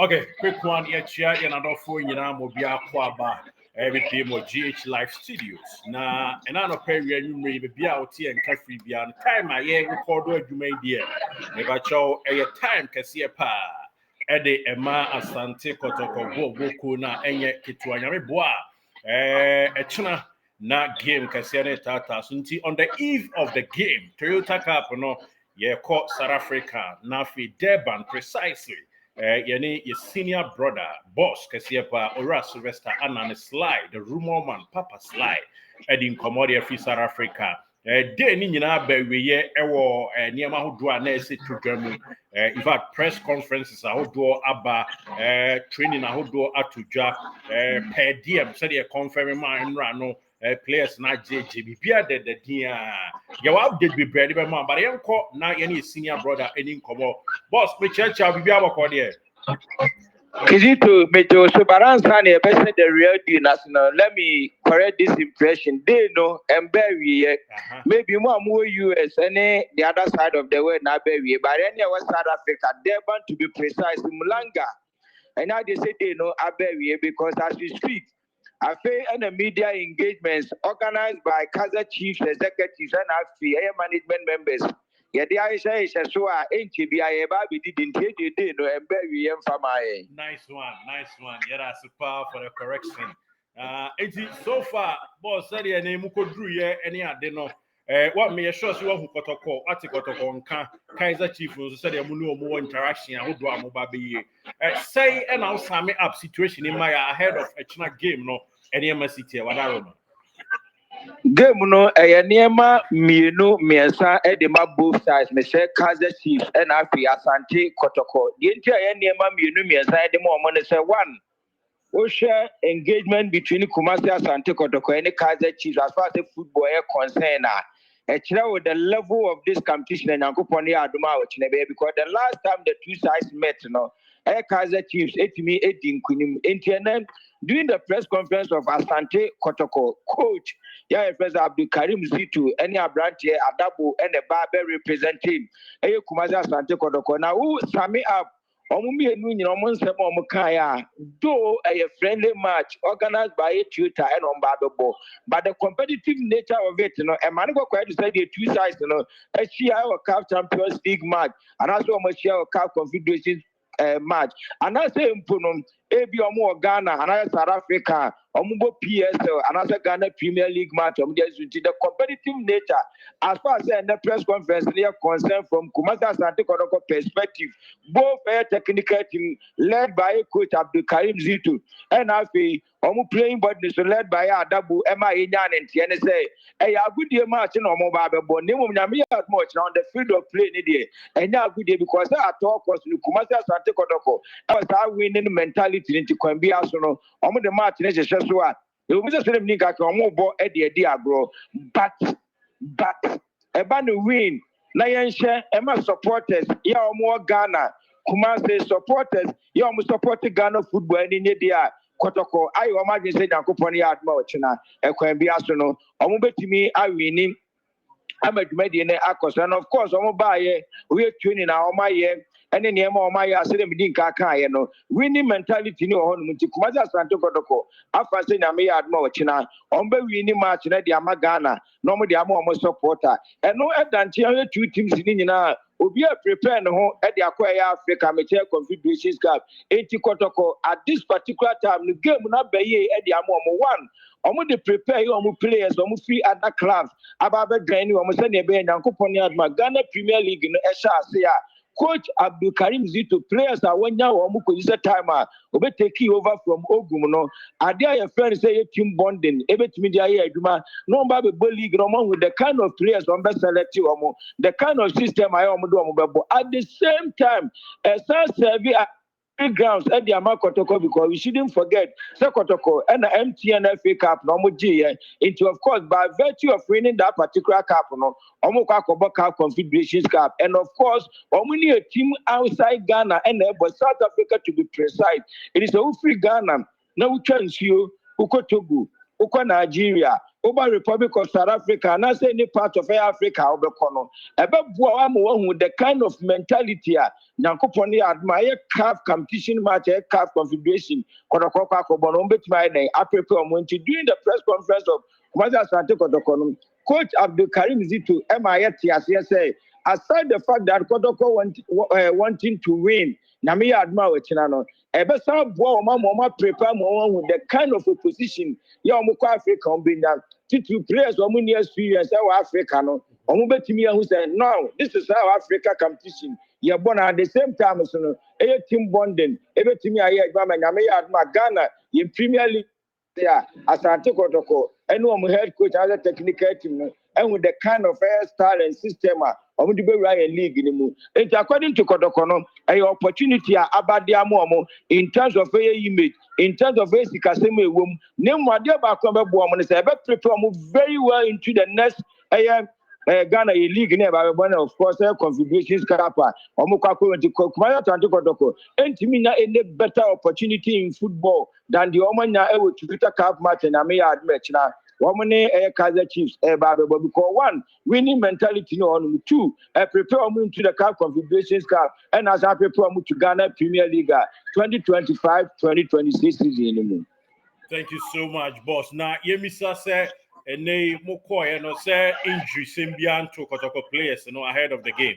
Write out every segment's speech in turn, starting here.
Okay, quick one. Yeah, another phone. Mobile Kwaba. Every more GH Live Studios. And I know Perry and you may be out here and Caffrey beyond time. I record what you may dear. Never show a time Cassia Pa. Ede Emma Asante Kotoko Boku na Enye Kituanyame Boa. Echuna na game Cassia Tata. Sunti on the eve of the game. Toyota Cup, caught South Africa. Nafi Durban precisely. Your senior brother, boss, Kasiepa, Ora Sylvester, Anna Sly, the rumor man, Papa Sly, Eddie Commodity Free South Africa. Then in Baby, Ewo, Niama who do a nurse to Germany. In fact, press conferences, I would do Abba, training, I would do Atuja, per diem, said a confirming man, Rano. Players not JJB, the dear. You update be bread, but I am caught now any senior brother, any come boss, me church, I'll be able to there. Kizito Mejo Subaransan, a person the real deal national. Let me correct this impression. They know and bury maybe more US and the other side of the world now bury, but any West South Africa, Durban to be precise, Mulanga. And now they say they know Aberry because as we speak, I feel in the media engagements organized by Kaizer chiefs, executives, and air management members. Yeah, the Aisha is so NTBI Baby didn't hear the day no and bury for my. Nice one. Yeah, that's super for the correction. So far, boss said your name could drew yeah, any other no. What me assure you who Kotoko, Kotoko, Kaizer chief said there more interaction. I would do a mobile be. Say and I'll sum up situation in my ahead of a China game no any MSC what I remember. Game no Niema Mienu Miensa Edema both sides, Michelle Kaizer Chiefs and Afi Asante Kotoko. The entire Niema Mienu Miensa Edema Money say one. We share engagement between Kumasi Asante Kotoko and the Kaizer Chiefs as far as the football is concerned. Actually, with the level of this competition and Yankuponi Aduma because the last time the two sides met, Kaizer Chiefs, during the press conference of Asante Kotoko, coach, Professor Abdul Karim Zitu, any Abranti, Adabu, and the Barber representing Kumasi Asante Kotoko. Now, who sum it up? Though a friendly match organized by a tutor and on Bababo, but the competitive nature of it, a man go quite to say the two sides, a Shia or Cup Champions League match, and also a Shia or Cup Confederation match, and I say Punum, Abi or Ghana, another South Africa, Omubo PSL, another Ghana Premier League match, the competitive nature, as far as the press conference near concern from Kumasi Asante Kotoko perspective, both a technical team led by coach Abdul Karim Zitu, and I feel playing bodies led by Adabu, Emma Inyan, and TNSA. A good day match in Omobaba, but Nemo Namia much on the field of play, and now good day because I talk was Kumasi Asante Kotoko. I was our winning mentality into Kwambia Sono, the match in Shasua. It was a same nigga, Omobo, Eddie, bro. But a band win. Lion share, Emma supporters, more Ghana, Kumasi supporters, supported Ghana football in India. Kotoko, I imagine say Yankuponi Adma China, a Kwambiasono, Omubetimi, I winning. I'm a Median Akos, and of course, Omobaye, we are tuning our my year, and then Yama Maya said, Kaka, winning mentality no home to Kumaza Santo Kotoko, after saying I may Adma China, Ombe winning match in the Amagana, normally I'm almost supporter, and no than two teams in Obi prepare no at the Aqua Africa Material Confederations Cup. 80 Kotoko at this particular time, the game will not be at the Amomo one. Omo de prepare you players, omo free other clubs. Ababe Gani, omo send a ben and Kuponi at Ghana Premier League in Esha Sea. Coach Abdul Karim Zito players are one year or Muko is a timer. Obe take over from Ogumuno. Adia your friends say team bonding. Ebet media duma. No baby league no with the kind of players on best selective omo. The kind of system I omo do omo. At the same time, a service grounds at the Kotoko because we shouldn't forget Kotoko and the MTN FA Cup no into of course by virtue of winning that particular cup no Cup Confederations Cup and of course only a team outside Ghana and but South Africa to be precise. It is a free Ghana now chance you Uko Togo, Uko Nigeria, over Republic of South Africa, and I say any part of Africa, Obekono. With the kind of mentality, Nankoponi admire CAF competition match, CAF confederation, Kotoko Bonombe, I prepare when to during the press conference of Maza Sante Kotoko. Coach Abdul Karim Zitu, MIT, aside the fact that Kotoko wanting to win, Namia Adma Chinano, Ebesa Mama prepare more with the kind of opposition, Yamuka Africa, two players, Omuni experience, our Africa, no, Omubetimia who said, no, this is our Africa competition. You're born at the same time as a team bonding, every team I hear, Namia Adma Ghana, in Premier League. Yeah, as I take Kotoko, and one head coach as a technical team, and with the kind of hairstyle and system of the Ryan League in the moon. It's according to Kotoko, an opportunity about the Amomo in terms of a image, in terms of basic assembly room. Name what they're back on the woman is prepare move very well into the next Ghana League never one of course configurations Karapa Omukako and Kokumaya Tantoko and to me any better opportunity in football than the Omana able to Peter Cup match and I may admit now Womane Kaizer Chiefs because one winning mentality on two prepare to the Cup configurations Cup and as I prepare to Ghana Premier League 2025-2026 season. Thank you so much, boss. Now, Yemisa said, and they Mokoy and say injury Symbian to Kotoko players, ahead of the game.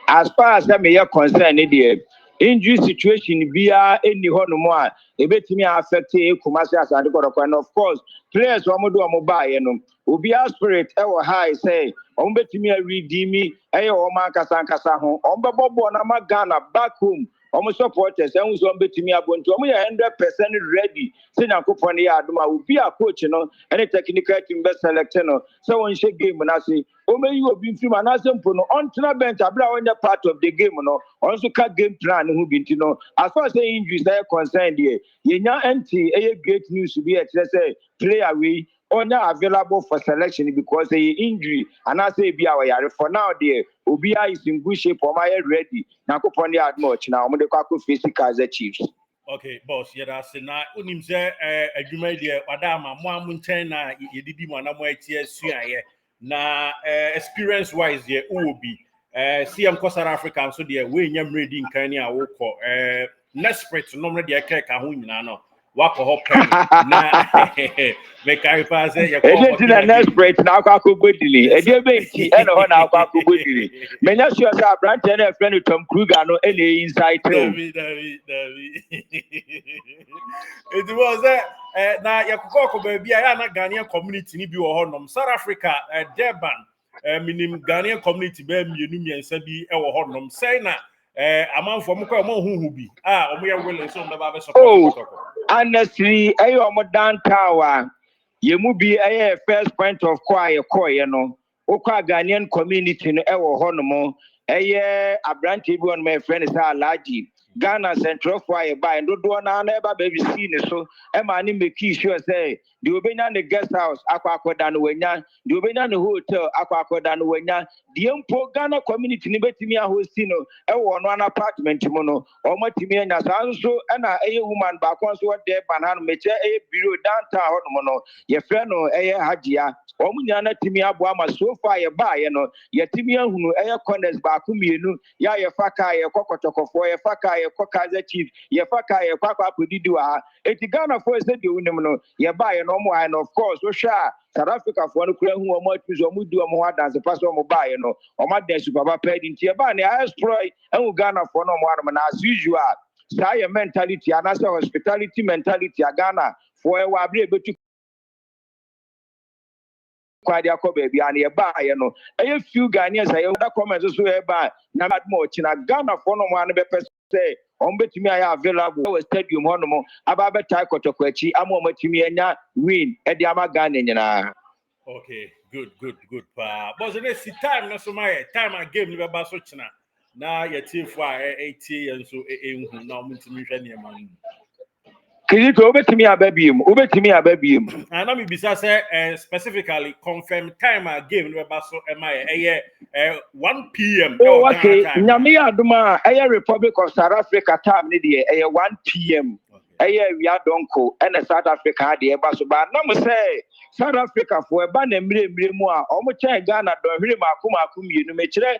As far as that may concern, the injury situation be any more, a bit me affect Kumasi as I got and of course, players who do a mobile, will be our spirit, our high say, me redeem me, Oma Kasankasa home, Omba Ghana back home. Almost supporters and was on betting me up to 100% ready. Sina Kupani Aduma will be a coach, and a technical team best selector. So when she game when I say, you have been film and as on to bench, a blow in the part of the game, also cut game plan who been as far as the injuries are concerned here. You're not empty, a great news to be at play away. Or now available for selection because the injury and I say be our for now there Ubia is in good shape for my head ready now upon the much now I'm the physical as a Chiefs. Okay, boss, that's now unim say adwuma de wadama mo amunten na yedidi mo na mo etie sua ye na experience wise ye will be CM South Africa so de we nyam ready nkan ni a wo ko Nespresso no ready e ka ho nyina no wako hope na make I pass it ya ko Nespresso na akwa godili e dey benchi e no na akwa godili menya sure say brand na friend Tom Kruger no e dey inside David it was na ya kokoko baby ya na Ghanaian community ni bi wo honom South Africa Durban minim Ghanaian community be mienu miensa bi e wo honom say na amanfo mo kwa mo huhu bi omo ya wele so ndaba be support Kotoko. Honestly omo downtown yemu bi first point of call no okwa Ghanaian community no e wo honom abranti bi on my friend is Alaji Ghana Central Fire by and do na eba baby see so e ma ni make sure say the obenya the guest house akwakoda no wenya the obenya the hotel akwakoda no wenya the empo Ghana community ni betimi ahosti no e wo no an apartment mo no o matimi anya so na woman ba kon so de banana meche bureau downtown ho no ye friend no hajia o munya na timi abo ama so far ye ba ye no ye timi ahunu corners ba ku mienu ya ye faka ye kokotokofo ye faka ye Kaizer Chiefs ye faka ye kwakwa podidi wa eti Ghana for say de unim no ye ba ye no mo and of course so sha South Africa for no kura hu o mo atwi so mo du o mo dance pass o mo ba ye no o ma dance baba pedi nti ye ba ne I exploit and Ghana for no mo na as usual say mentality and as hospitality mentality a Ghana for e wa bre betu kwadi baby and ye ba ye no e few Ghanaians say that comment so e ba na mad mo china Ghana for no mo an be say betimi aya available we stadium hono aba betai Kotoko achi ama matimi anya win e di ama Ghana nyina. Okay, good but this time no so my time a game ni ba so china na ye team for 80 and so hu na mutimi hwe ne man Kizito obetimi ababiem and me bisa say specifically confirm time a game ni ba so am 1 p.m. okay nyame aduma Republic of South Africa time ni de 1 p.m. we are donko and South Africa the eba so ba na mo say South Africa for eba na mire mu a omo chen Ghana don hire makum yenu me kire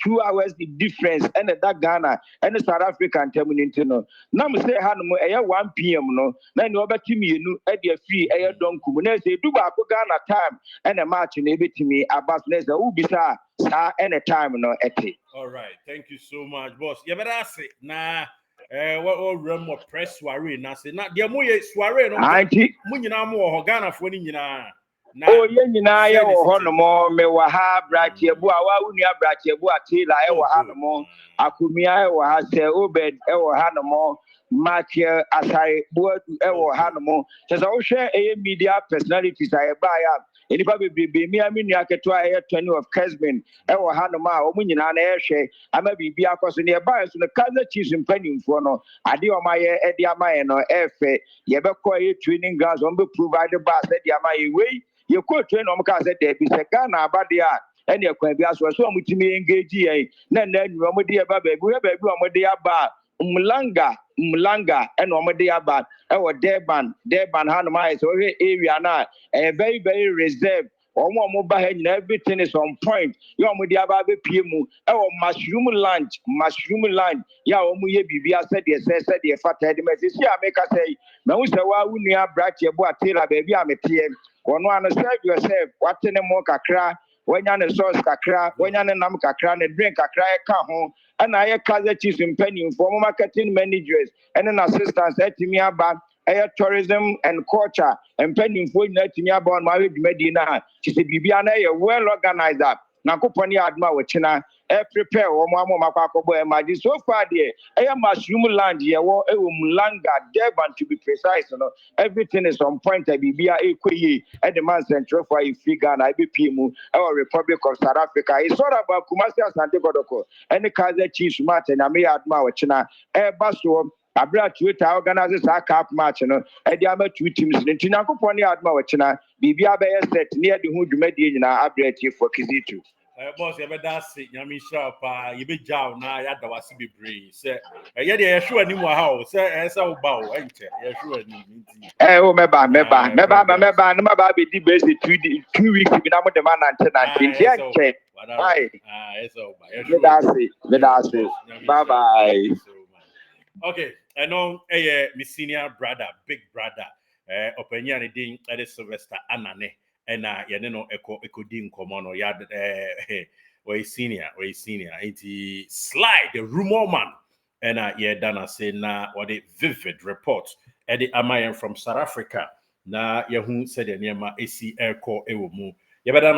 2 hours the difference and that Ghana and South Africa ntem ninti no na mo say ha no 1 p.m. no na ni obetimi yenu e de free donko mu na say du ba ko Ghana time and a match na ebetimi abas na say ubisa sa any time no ete. All right, thank you so much boss. You better say na what all run more press soiree na say na dia mo ye soiree no mo nyina mo ho Ghana fo ni nyina na ye nyina ye wo ho no mo me wa ha brachebu a wa unu brachebu atila e wo ha no mo akumia e wo ha se obed e wo ha no mo Matthew asai buadu e wo ha no mo se wo hwe e media personalities aye ba ya enipa bebrebe mi aminu aketo aye 20 of Kesman e wo ha no ma o mu nyina na e hwe ama bibia akoso ne ba so no Kaizer Chiefs mpanimfo no ade o ma ye e de ama ye no e fe ye be ko ye training grounds on be provide ba se de ama ye we ye ko train no mka se de bi se Ghana abade a ene ekwan bi aso so mutimi engage ye na na anu mo de ba ba bi o mo de aba Mlanga and omede aba e wo Durban ha no mai so area na very very reserved omo ba ha nyina everything is on point ya omede aba be pie mu e wo mushroom land ya omo ye bibia said the fata de message ya make us say na wo se wa unua brache bo atela ba bi amete ono an serve yourself watene mo kakra wanya ne sauce kakra wanya ne nam kakra ne drink kakra e ka ho and I Kaizer Chiefs mpanimfo marketing managers and an assistants etimi aba tourism and culture mpanimfo nyina etimi aba on ma we dwumadi na chise bibia na well organized na koponi adma wechina prepare wo mo makwakobo e so far there mushroom land ye wo Mlanga Durban to be precise no everything is on point bibia ekoyi e the man central for Africa na IBP mu Republic of South Africa it's all about Kumasi Asante Kotoko and Kaizer Chiefs match and me adma wechina baso abra Twitter organizes a cup match no e dia ma two teams nti Nyankopon adma wechina bibia be set near the hu dwumadi nyina abra tie for Kizitu. Boss, you better say, Yami Sharp, you be jaw now, ya da was be brave. Say, yeah, they are sure any more house, as our bow, ain't you? Sure, meba, no maba be the best 2 weeks be na mo de man and check. Bye. It's over. Bye bye. Okay, I know my senior brother, big brother, opinion ding at Sylvester Anane. And you know, echo dim common or yard or senior. It's Slide the rumor man. And dana say na or the vivid report at the Amayan from South Africa. Na Yahoo said the name AC air core ewo mu. You better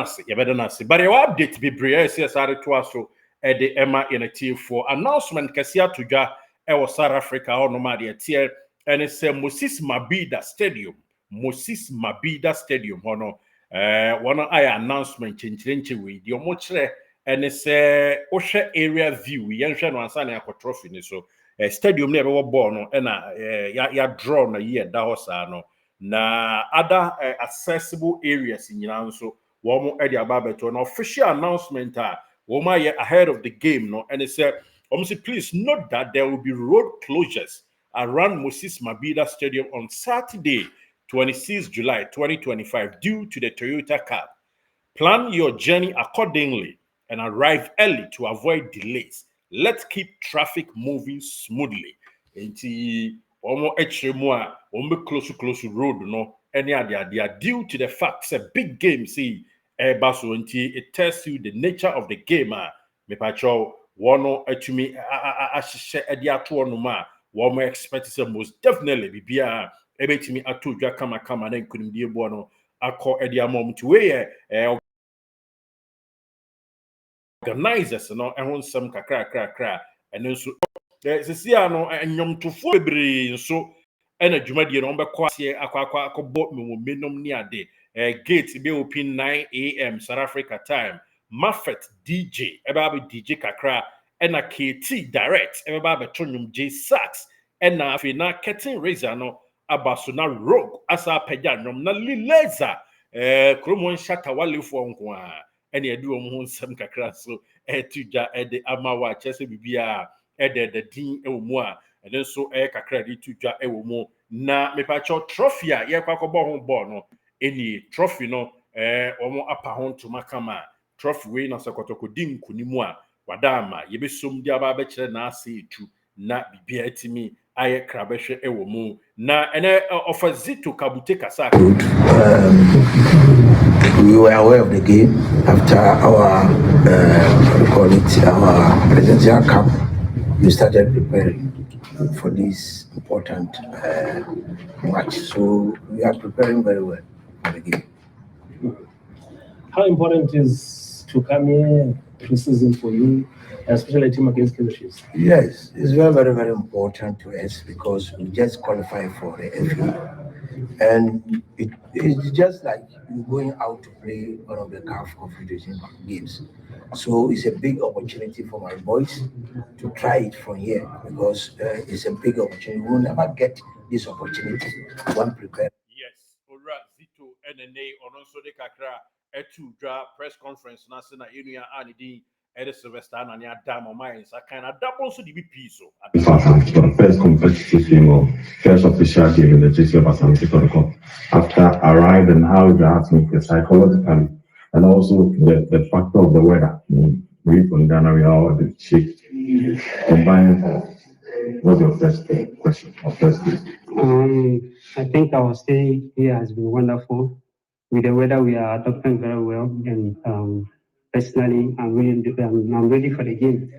not say. But your update be brave CSR to us so at the Emma in a tier for announcement Kasia Tuja ewo South Africa or no matter tier and it's Moses Mabhida Stadium. Moses Mabhida Stadium, hono. One of our announcement change with your much and it's Osha area view. Yanshan was an trophy. So stadium never was born and ya drawn a year that was na other accessible areas in Yanso. One more Eddie Ababeto an official announcement one ahead of the game no and it said please note that there will be road closures around Moses Mabhida Stadium on Saturday 26 July 2025 due to the Toyota Cup. Plan your journey accordingly and arrive early to avoid delays. Let's keep traffic moving smoothly. Enti omo echemu omo close road no any idea due to the fact it's a big game see baso enti it tells you the nature of the game me pacho wono etumi ahye edi ato no ma womo expect say most definitely bibia ebetimi ato dwa kama na nkunimdie bo no akọ edi amom to we organizers no ehun sam kakra eno nso sesia no enyomtofo bebre nso ena dwumadie no mbekọ ase akọ menom ni ade gate be open 9 a.m. South Africa time Muffet DJ eba DJ kakra ena KT direct eba be tonum J sax ena afi na curtain raiser no abaso na rogue asa pagya nom na lileza kromon shata walefo nko a ene edu ho nsam kakra so tuja ede amawa chese bibia ede the din ewmu a then so kakra de to dwa ewo mu na mepacho trophy a ye kwakobọ ho ball no eni trophy no omo apa ho ntoma kama trophy we na Kotoko dim kunimu a wadama yebesom di aba be kire na ase etu na bibia atimi aye krabehwe ewo mu na ene ofazito kabute kasa. We were aware of the game after our our presidential camp. We started preparing for this important match, so we are preparing very well for the game. How important is to come here pre-season for you, especially a team against Kaizer Chiefs? Yes, it's very, very, very important to us because we just qualified for the FA. And it's just like going out to play one of the CAF Confederation games. So it's a big opportunity for my boys to try it from here because it's a big opportunity. We'll never get this opportunity when prepared. Yes, Ora Zito NNA on also the Kakra etu dra press conference na se na enu ani din Sylvester na nya dam on mine so kind of double so the BP so for the first competitive game or first official game in the GC of Asante Kotoko after arriving, how you have to psychologically and also the factor of the weather. We from Ghana, we are the chief combined. What's your first question or first question? I think our stay here has been wonderful. With the weather, we are adapting very well, and personally, I'm ready for the game.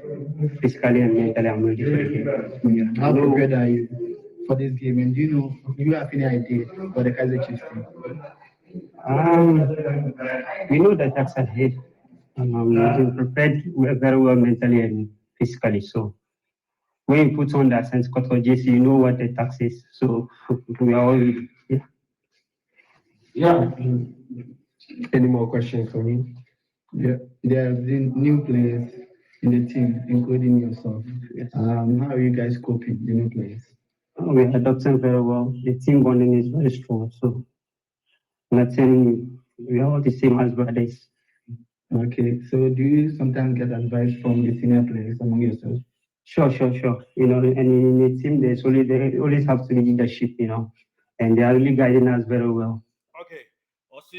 Physically and mentally, I'm ready for the game. How prepared are you for this game? And do you have any idea for the Kaizer Chiefs team? We know the tax ahead. We've been prepared very well mentally and physically. So when you put on that sense Kotoko JC, you know what the tax is. So we are all ready. Yeah. Any more questions for me? Yeah. There have been new players in the team, including yourself. Yes. How are you guys coping, the new players? We are adapting very well. The team bonding is very strong. So nothing, we are all the same as brothers. Okay. So do you sometimes get advice from the senior players among yourselves? Sure. You know, and in the team, they always have to be leadership, you know, and they are really guiding us very well. Okay, also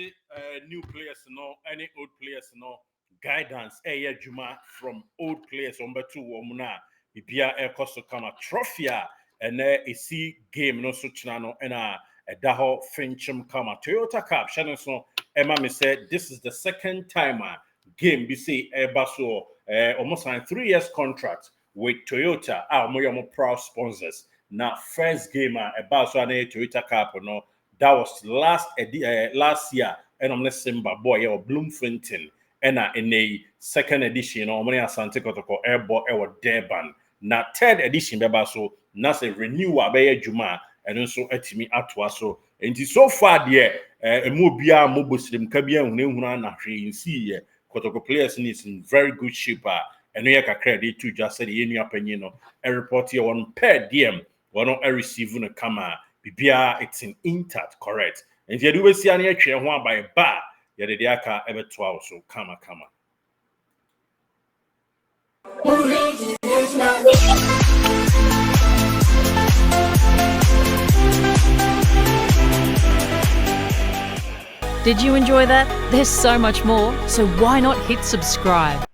new players, no, any old players, no guidance. Juma from old players number 2 Omuna, Bibia Koso Kama Trophy, and a sea game no such no and a Daho Fincham Kama Toyota Cup. Shannon so Emma me said this is the second time game BC Basso almost signed 3 years contract with Toyota. Our more proud sponsors. Now first game Basso and Toyota Cup no. That was last year, and I'm December boy or Bloemfontein, and in a second edition, or money Asante Kotoko Airborne or Durban. Now third edition, beba so that's a renewal by Juma, and also at me atwa so. And so far, there, a mobile mobile stream Kabian Nehuna in see Kotoko players is in very good shape, and we have credit to just say the opinion, a report here on per diem, one of a receiving a camera. Bibia it's in intact, correct. And you do see any chair one by a bar, yet the aka ever 12 so kama. Did you enjoy that? There's so much more, so why not hit subscribe?